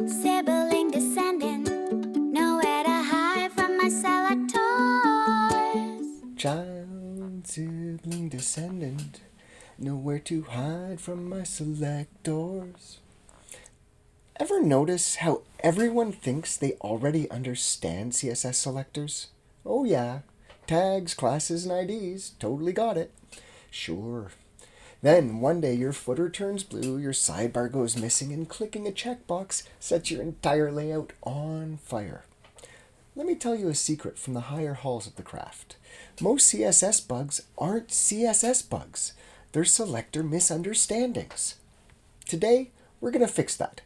Sibling descendant, nowhere to hide from my selectors. Child, sibling, descendant, nowhere to hide from my selectors. Ever notice how everyone thinks they already understand CSS selectors? Oh yeah, tags, classes, and IDs, totally got it. Sure. Then one day your footer turns blue, your sidebar goes missing, and clicking a checkbox sets your entire layout on fire. Let me tell you a secret from the higher halls of the craft. Most CSS bugs aren't CSS bugs. They're selector misunderstandings. Today, we're going to fix that.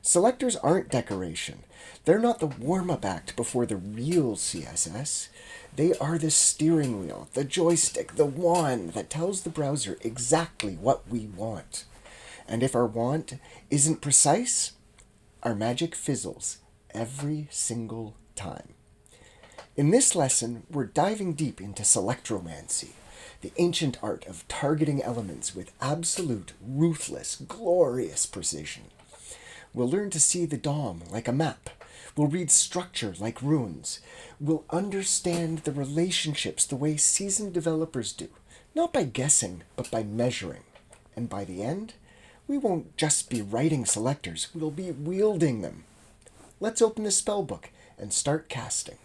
Selectors aren't decoration. They're not the warm-up act before the real CSS. They are the steering wheel, the joystick, the wand that tells the browser exactly what we want. And if our want isn't precise, our magic fizzles every single time. In this lesson, we're diving deep into Selectromancy, the ancient art of targeting elements with absolute, ruthless, glorious precision. We'll learn to see the DOM like a map. We'll read structure like runes. We'll understand the relationships the way seasoned developers do, not by guessing, but by measuring. And by the end, we won't just be writing selectors, we'll be wielding them. Let's open the spellbook and start casting.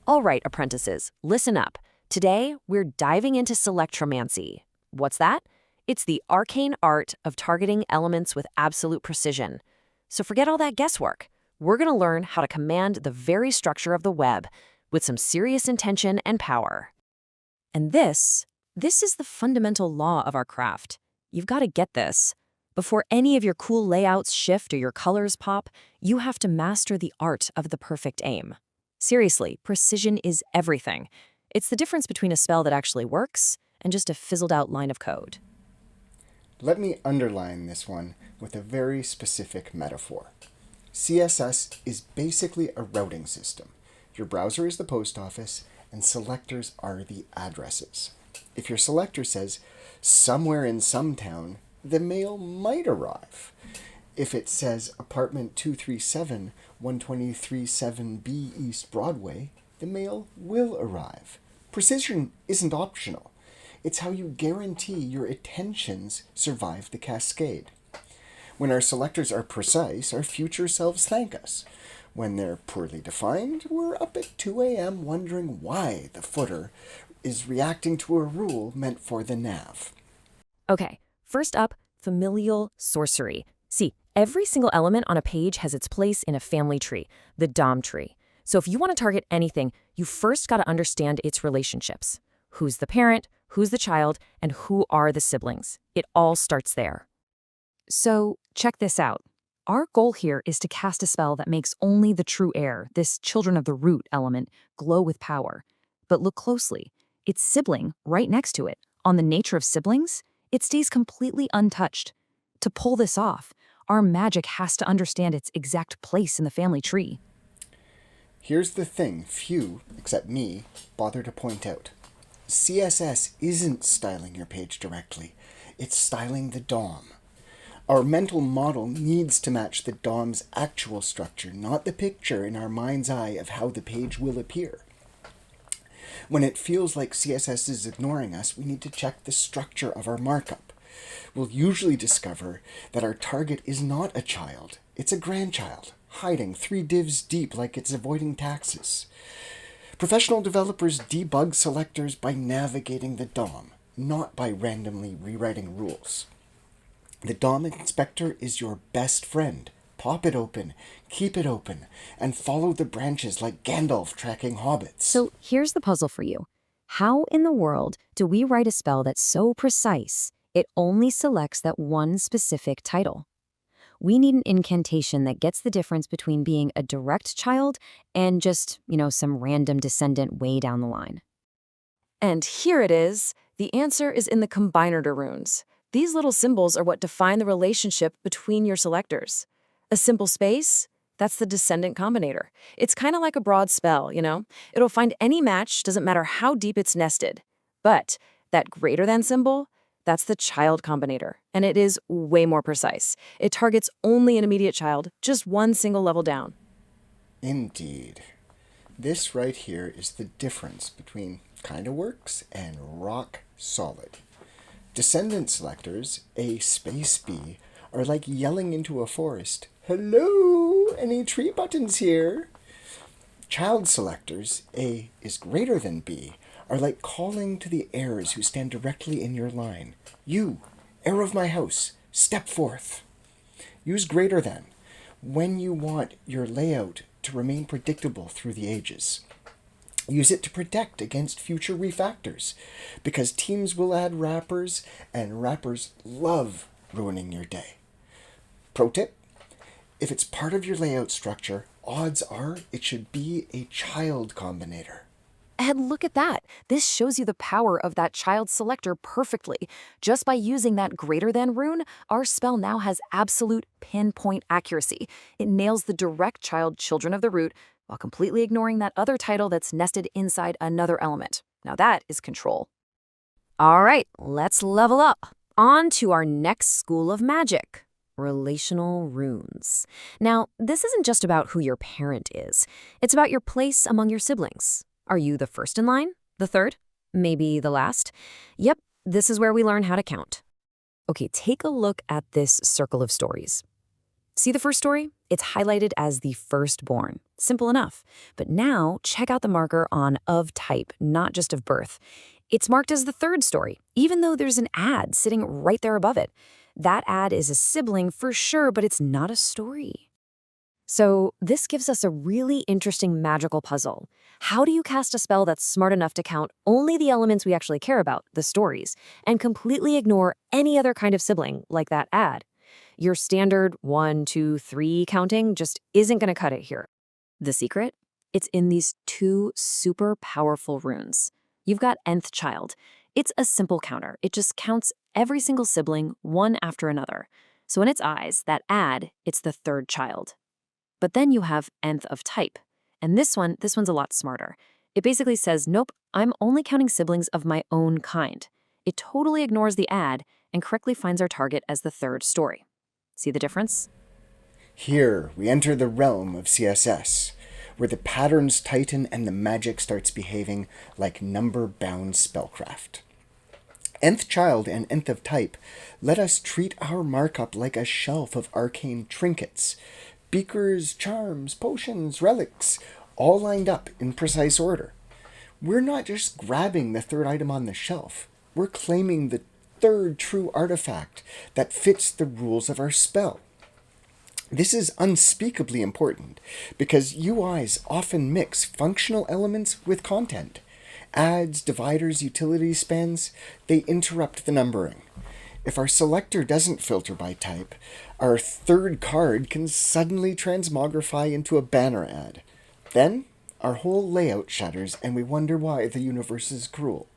All right, apprentices, listen up. Today, we're diving into Selectromancy. What's that? It's the arcane art of targeting elements with absolute precision. So forget all that guesswork. We're going to learn how to command the very structure of the web with some serious intention and power. And this is the fundamental law of our craft. You've got to get this. Before any of your cool layouts shift or your colors pop, you have to master the art of the perfect aim. Seriously, precision is everything. It's the difference between a spell that actually works and just a fizzled-out line of code. Let me underline this one with a very specific metaphor. CSS is basically a routing system. Your browser is the post office, and selectors are the addresses. If your selector says, somewhere in some town, the mail might arrive. If it says apartment 237, 123-7B East Broadway, the mail will arrive. Precision isn't optional. It's how you guarantee your attentions survive the cascade. When our selectors are precise, our future selves thank us. When they're poorly defined, we're up at 2 a.m. wondering why the footer is reacting to a rule meant for the nav. Okay, first up, familial sorcery. See, every single element on a page has its place in a family tree, the DOM tree. So if you want to target anything, you first got to understand its relationships. Who's the parent, who's the child, and who are the siblings? It all starts there. So check this out. Our goal here is to cast a spell that makes only the true heir, this children of the root element, glow with power. But look closely. Its sibling, right next to it, on the nature of siblings, it stays completely untouched. To pull this off, our magic has to understand its exact place in the family tree. Here's the thing few, except me, bother to point out. CSS isn't styling your page directly. It's styling the DOM. Our mental model needs to match the DOM's actual structure, not the picture in our mind's eye of how the page will appear. When it feels like CSS is ignoring us, we need to check the structure of our markup. We'll usually discover that our target is not a child, it's a grandchild, hiding 3 divs deep like it's avoiding taxes. Professional developers debug selectors by navigating the DOM, not by randomly rewriting rules. The DOM inspector is your best friend. Pop it open, keep it open, and follow the branches like Gandalf tracking hobbits. So here's the puzzle for you. How in the world do we write a spell that's so precise it only selects that one specific title? We need an incantation that gets the difference between being a direct child and just, some random descendant way down the line. And here it is. The answer is in the combinator runes. These little symbols are what define the relationship between your selectors. A simple space, that's the descendant combinator. It's kind of like a broad spell, It'll find any match, doesn't matter how deep it's nested. But that greater than symbol, That's the child combinator, and it is way more precise. It targets only an immediate child, just one single level down. Indeed. This right here is the difference between kinda works and rock solid. Descendant selectors, A space B, are like yelling into a forest, "Hello, any tree buttons here?" Child selectors, A is greater than B, are like calling to the heirs who stand directly in your line. "You, heir of my house, step forth." Use greater than when you want your layout to remain predictable through the ages. Use it to protect against future refactors, because teams will add wrappers, and wrappers love ruining your day. Pro tip: if it's part of your layout structure, odds are it should be a child combinator. And look at that. This shows you the power of that child selector perfectly. Just by using that greater than rune, our spell now has absolute pinpoint accuracy. It nails the direct child children of the root while completely ignoring that other title that's nested inside another element. Now that is control. All right, let's level up. On to our next school of magic. Relational runes. Now, this isn't just about who your parent is. It's about your place among your siblings. Are you the first in line? The third? Maybe the last? Yep, this is where we learn how to count. Okay, take a look at this circle of stories. See the first story? It's highlighted as the firstborn. Simple enough. But now, check out the marker on of type, not just of birth. It's marked as the third story, even though there's an ad sitting right there above it. That ad is a sibling for sure, but it's not a story. So this gives us a really interesting magical puzzle. How do you cast a spell that's smart enough to count only the elements we actually care about, the stories, and completely ignore any other kind of sibling, like that ad? Your standard 1, 2, 3 counting just isn't going to cut it here. The secret? It's in these two super powerful runes. You've got nth-child. It's a simple counter. It just counts every single sibling one after another. So in its eyes, that ad, it's the third child. But then you have nth-of-type. And this one's a lot smarter. It basically says, nope, I'm only counting siblings of my own kind. It totally ignores the ad and correctly finds our target as the third story. See the difference? Here, we enter the realm of CSS, where the patterns tighten and the magic starts behaving like number-bound spellcraft. Nth-child and nth-of-type let us treat our markup like a shelf of arcane trinkets. Beakers, charms, potions, relics, all lined up in precise order. We're not just grabbing the third item on the shelf. We're claiming the third true artifact that fits the rules of our spell. This is unspeakably important because UIs often mix functional elements with content. Adds, dividers, utility spans, they interrupt the numbering. If our selector doesn't filter by type, our third card can suddenly transmogrify into a banner ad. Then, our whole layout shatters and we wonder why the universe is cruel.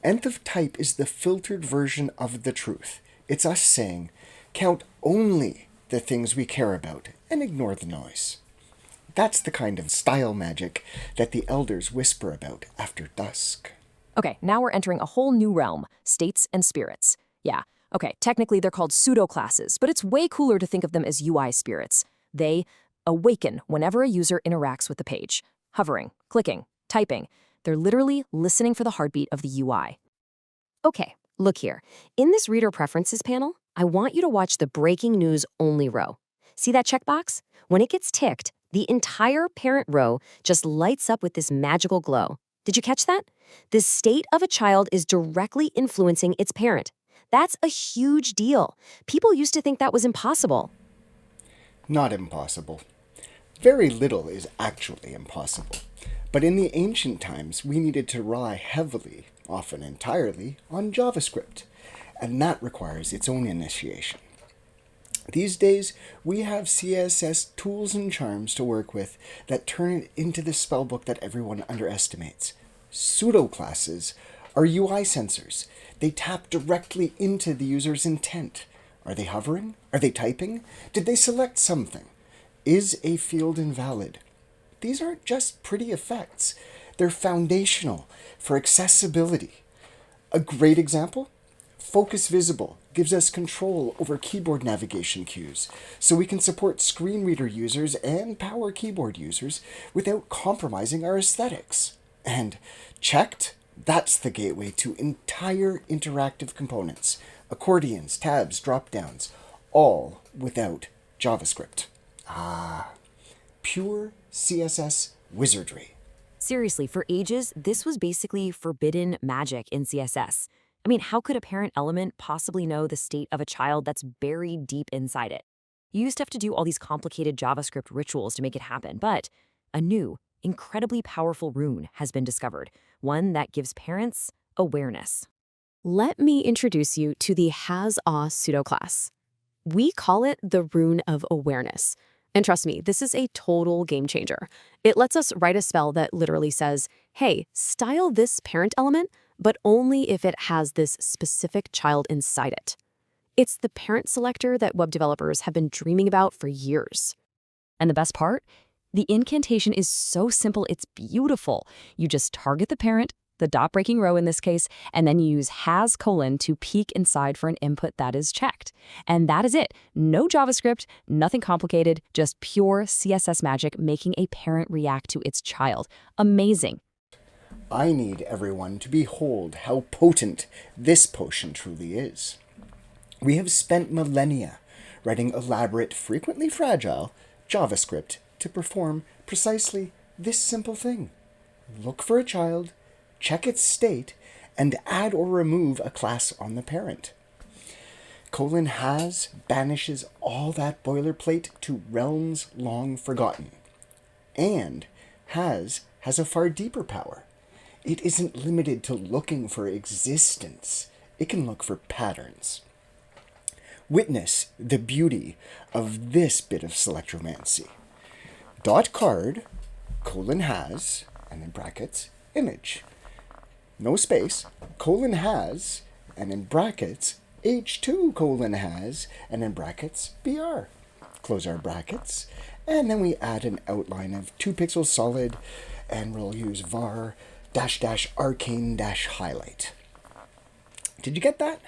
Nth-of-type is the filtered version of the truth. It's us saying, count only the things we care about and ignore the noise. That's the kind of style magic that the elders whisper about after dusk. Okay, now we're entering a whole new realm, states and spirits. Yeah, okay, technically they're called pseudo-classes, but it's way cooler to think of them as UI spirits. They awaken whenever a user interacts with the page. Hovering, clicking, typing. They're literally listening for the heartbeat of the UI. Okay, look here. In this Reader Preferences panel, I want you to watch the Breaking News Only row. See that checkbox? When it gets ticked, the entire parent row just lights up with this magical glow. Did you catch that? The state of a child is directly influencing its parent. That's a huge deal. People used to think that was impossible. Not impossible. Very little is actually impossible. But in the ancient times, we needed to rely heavily, often entirely, on JavaScript, and that requires its own initiation. These days, we have CSS tools and charms to work with that turn it into the spellbook that everyone underestimates. Pseudo-classes are UI sensors. They tap directly into the user's intent. Are they hovering? Are they typing? Did they select something? Is a field invalid? These aren't just pretty effects. They're foundational for accessibility. A great example? Focus Visible gives us control over keyboard navigation cues, so we can support screen reader users and power keyboard users without compromising our aesthetics. And Checked, that's the gateway to entire interactive components, accordions, tabs, drop-downs, all without JavaScript. Pure CSS wizardry. Seriously, for ages, this was basically forbidden magic in CSS. I mean, how could a parent element possibly know the state of a child that's buried deep inside it? You used to have to do all these complicated JavaScript rituals to make it happen, but a new, incredibly powerful rune has been discovered, one that gives parents awareness. Let me introduce you to the has-a pseudoclass. We call it the rune of awareness. And trust me, this is a total game changer. It lets us write a spell that literally says, hey, style this parent element, but only if it has this specific child inside it. It's the parent selector that web developers have been dreaming about for years. And the best part? The incantation is so simple, it's beautiful. You just target the parent, the dot-breaking row in this case, and then you use has : to peek inside for an input that is checked. And that is it. No JavaScript, nothing complicated, just pure CSS magic making a parent react to its child. Amazing. I need everyone to behold how potent this potion truly is. We have spent millennia writing elaborate, frequently fragile JavaScript to perform precisely this simple thing. Look for a child, check its state, and add or remove a class on the parent. Has banishes all that boilerplate to realms long forgotten. And has a far deeper power. It isn't limited to looking for existence. It can look for patterns. Witness the beauty of this bit of selectromancy. .card, has, and in brackets, image. No space, has, and in brackets, h2 has, and in brackets, br. Close our brackets, and then we add an outline of 2 pixels solid, and we'll use var --arcane -highlight. Did you get that?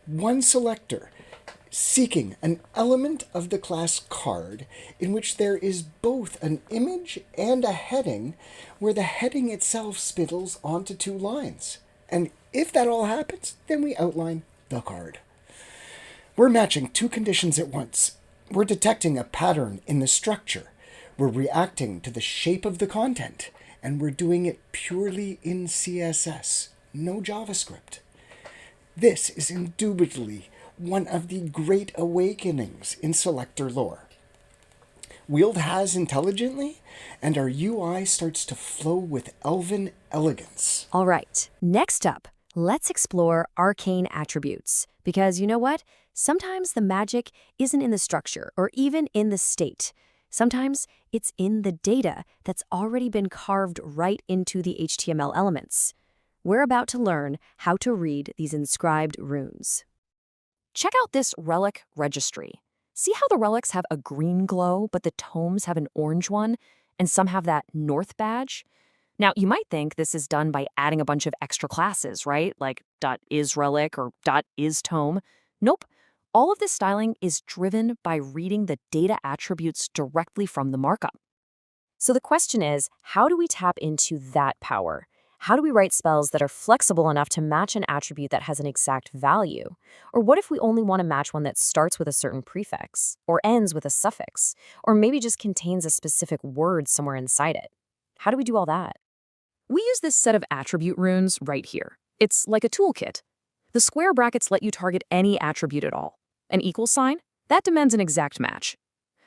One selector seeking an element of the class card in which there is both an image and a heading where the heading itself spittles onto 2 lines. And if that all happens, then we outline the card. We're matching 2 conditions at once. We're detecting a pattern in the structure. We're reacting to the shape of the content. And we're doing it purely in CSS, no JavaScript. This is indubitably one of the great awakenings in Selector lore. Wield has intelligently, and our UI starts to flow with elven elegance. All right, next up, let's explore arcane attributes. Because you know what? Sometimes the magic isn't in the structure or even in the state. Sometimes it's in the data that's already been carved right into the HTML elements. We're about to learn how to read these inscribed runes. Check out this relic registry. See how the relics have a green glow, but the tomes have an orange one, and some have that north badge? Now, you might think this is done by adding a bunch of extra classes, right? Like .isRelic or .isTome. Nope. All of this styling is driven by reading the data attributes directly from the markup. So the question is, how do we tap into that power? How do we write spells that are flexible enough to match an attribute that has an exact value? Or what if we only want to match one that starts with a certain prefix, or ends with a suffix, or maybe just contains a specific word somewhere inside it? How do we do all that? We use this set of attribute runes right here. It's like a toolkit. The square brackets let you target any attribute at all. An equal sign? That demands an exact match.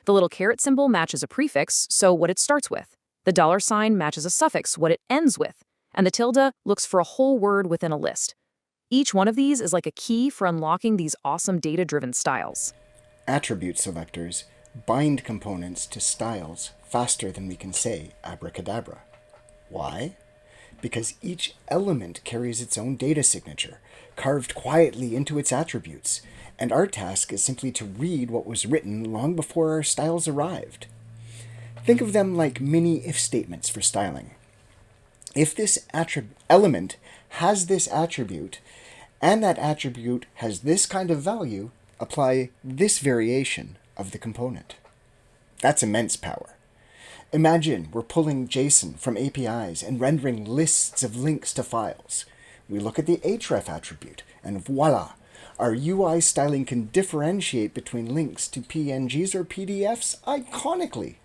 The little caret symbol matches a prefix, so what it starts with. The $sign matches a suffix, what it ends with. And the tilde looks for a whole word within a list. Each one of these is like a key for unlocking these awesome data-driven styles. Attribute selectors bind components to styles faster than we can say abracadabra. Why? Because each element carries its own data signature, carved quietly into its attributes, and our task is simply to read what was written long before our styles arrived. Think of them like mini if statements for styling. If this element has this attribute, and that attribute has this kind of value, apply this variation of the component. That's immense power. Imagine we're pulling JSON from APIs and rendering lists of links to files. We look at the href attribute, and voila, our UI styling can differentiate between links to PNGs or PDFs iconically.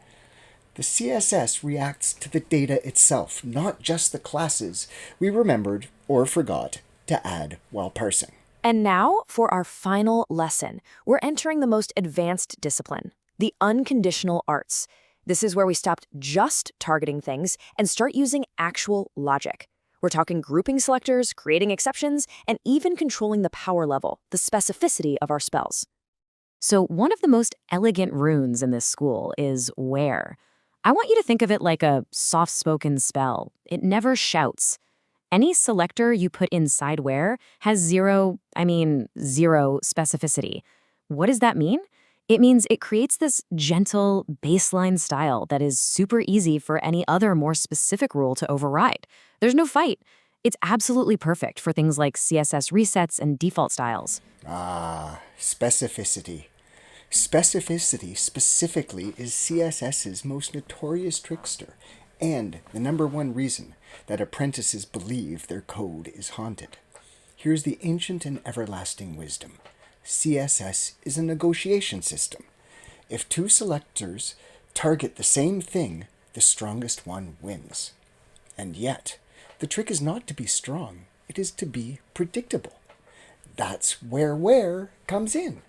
The CSS reacts to the data itself, not just the classes we remembered or forgot to add while parsing. And now, for our final lesson, we're entering the most advanced discipline, the unconditional arts. This is where we stopped just targeting things and start using actual logic. We're talking grouping selectors, creating exceptions, and even controlling the power level, the specificity of our spells. So one of the most elegant runes in this school is where. I want you to think of it like a soft-spoken spell. It never shouts. Any selector you put inside where has zero specificity. What does that mean? It means it creates this gentle baseline style that is super easy for any other more specific rule to override. There's no fight. It's absolutely perfect for things like CSS resets and default styles. Specificity. Specificity specifically is CSS's most notorious trickster and the number one reason that apprentices believe their code is haunted. Here's the ancient and everlasting wisdom. CSS is a negotiation system. If two selectors target the same thing, the strongest one wins. And yet, the trick is not to be strong, it is to be predictable. That's where comes in.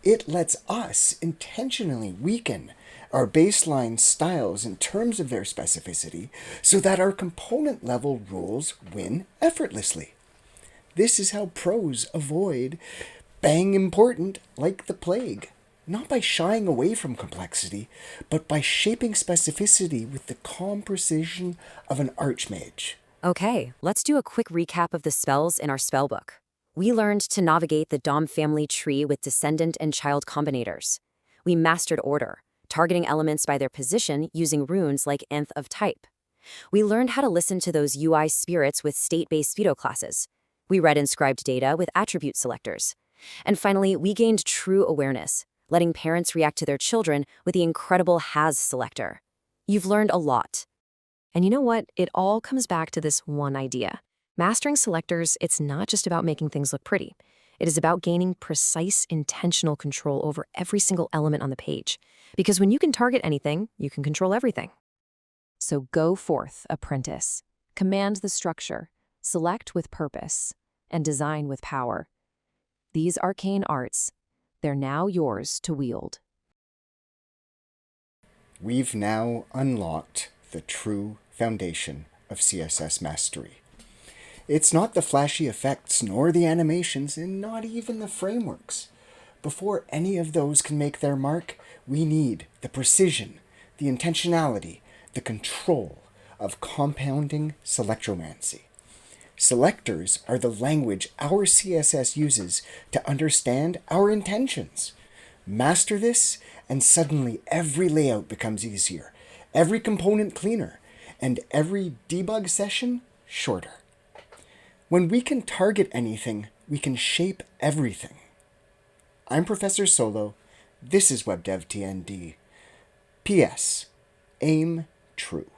It lets us intentionally weaken our baseline styles in terms of their specificity so that our component level rules win effortlessly. This is how pros avoid bang important like the plague, not by shying away from complexity, but by shaping specificity with the calm precision of an archmage. Okay, let's do a quick recap of the spells in our spellbook. We learned to navigate the DOM family tree with descendant and child combinators. We mastered order, targeting elements by their position using runes like nth-of-type. We learned how to listen to those UI spirits with state-based pseudo classes. We read inscribed data with attribute selectors. And finally, we gained true awareness, letting parents react to their children with the incredible has selector. You've learned a lot. And you know what? It all comes back to this one idea. Mastering selectors, it's not just about making things look pretty. It is about gaining precise, intentional control over every single element on the page. Because when you can target anything, you can control everything. So go forth, apprentice. Command the structure, select with purpose, and design with power. These arcane arts, they're now yours to wield. We've now unlocked the true foundation of CSS mastery. It's not the flashy effects, nor the animations, and not even the frameworks. Before any of those can make their mark, we need the precision, the intentionality, the control of compounding selectromancy. Selectors are the language our CSS uses to understand our intentions. Master this, and suddenly every layout becomes easier, every component cleaner, and every debug session shorter. When we can target anything, we can shape everything. I'm Professor Solo. This is WebDev TnT. P.S. Aim true.